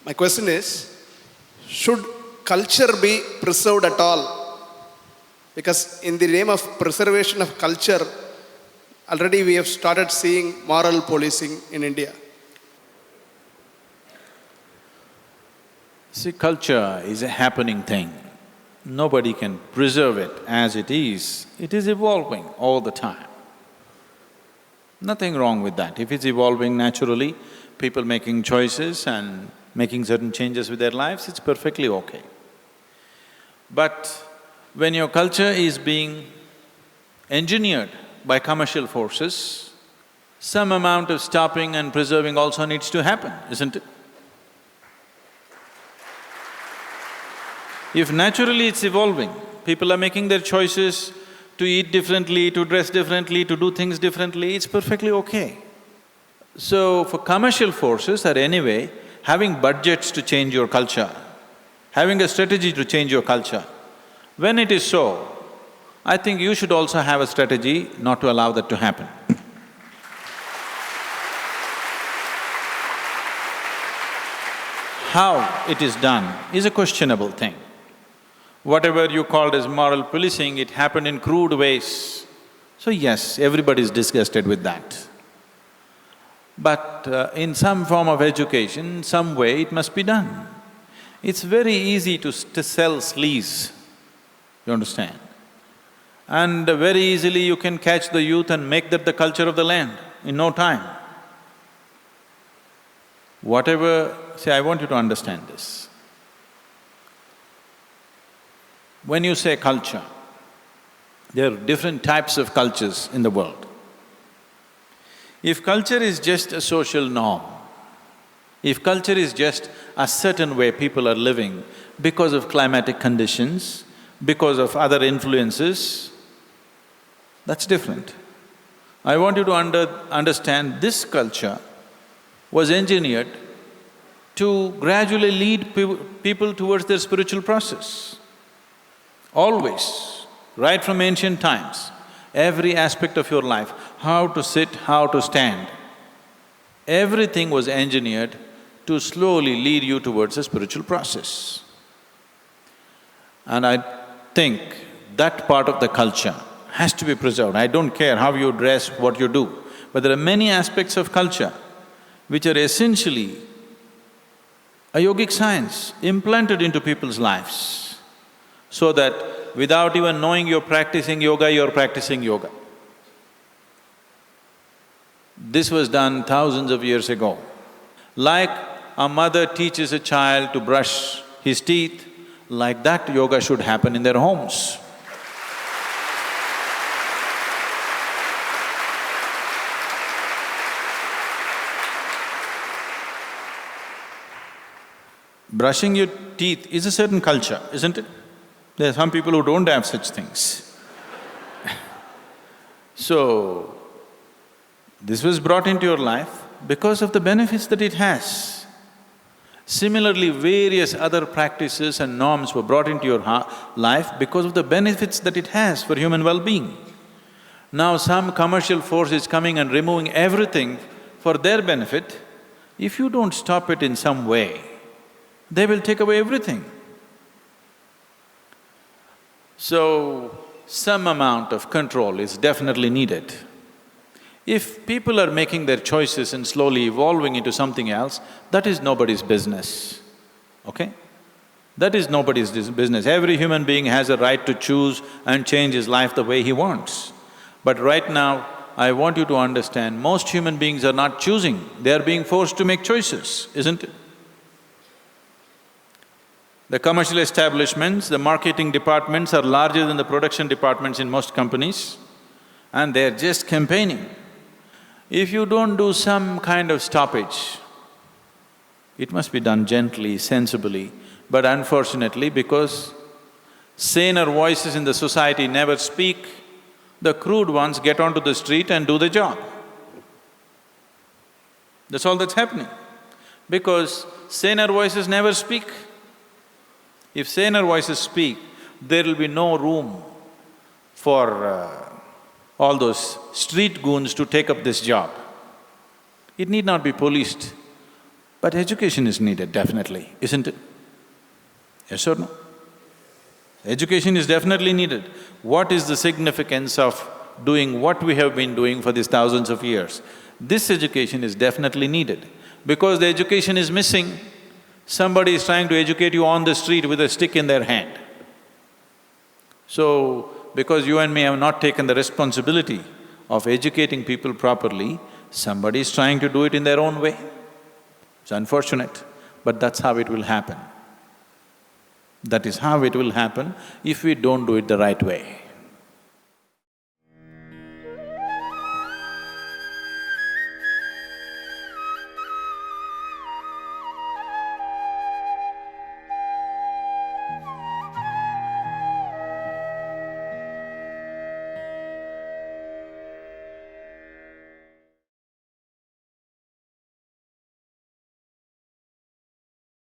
My question is, should culture be preserved at all? Because in the name of preservation of culture, already we have started seeing moral policing in India. See, culture is a happening thing. Nobody can preserve it as it is. It is evolving all the time. Nothing wrong with that. If it's evolving naturally, people making choices and making certain changes with their lives, it's perfectly okay. But when your culture is being engineered by commercial forces, some amount of stopping and preserving also needs to happen, isn't it? If naturally it's evolving, people are making their choices to eat differently, to dress differently, to do things differently, it's perfectly okay. So for commercial forces or anyway, having budgets to change your culture, having a strategy to change your culture, when it is so, I think you should also have a strategy not to allow that to happen. How it is done is a questionable thing. Whatever you called as moral policing, it happened in crude ways. So yes, everybody is disgusted with that. But in some form of education, some way it must be done. It's very easy to sell sleaze, you understand? And very easily you can catch the youth and make that the culture of the land in no time. See, I want you to understand this. When you say culture, there are different types of cultures in the world. If culture is just a social norm, if culture is just a certain way people are living because of climatic conditions, because of other influences, that's different. I want you to understand this culture was engineered to gradually lead people towards their spiritual process. Always, right from ancient times, every aspect of your life, how to sit, how to stand, everything was engineered to slowly lead you towards a spiritual process. And I think that part of the culture has to be preserved. I don't care how you dress, what you do, but there are many aspects of culture which are essentially a yogic science implanted into people's lives, so that without even knowing you're practicing yoga. This was done thousands of years ago. Like a mother teaches a child to brush his teeth, like that yoga should happen in their homes. Brushing your teeth is a certain culture, isn't it? There are some people who don't have such things. So, this was brought into your life because of the benefits that it has. Similarly, various other practices and norms were brought into your life because of the benefits that it has for human well-being. Now some commercial force is coming and removing everything for their benefit. If you don't stop it in some way, they will take away everything. So, some amount of control is definitely needed. If people are making their choices and slowly evolving into something else, that is nobody's business, okay? That is nobody's business. Every human being has a right to choose and change his life the way he wants. But right now, I want you to understand, most human beings are not choosing, they are being forced to make choices, isn't it? The commercial establishments, the marketing departments are larger than the production departments in most companies, and they're just campaigning. If you don't do some kind of stoppage, it must be done gently, sensibly, but unfortunately, because saner voices in the society never speak, the crude ones get onto the street and do the job. That's all that's happening, because saner voices never speak. If saner voices speak, there will be no room for all those street goons to take up this job. It need not be policed. But education is needed, definitely, isn't it? Yes or no? Education is definitely needed. What is the significance of doing what we have been doing for these thousands of years? This education is definitely needed. Because the education is missing, somebody is trying to educate you on the street with a stick in their hand. So, because you and me have not taken the responsibility of educating people properly, somebody is trying to do it in their own way. It's unfortunate, but that's how it will happen. That is how it will happen if we don't do it the right way.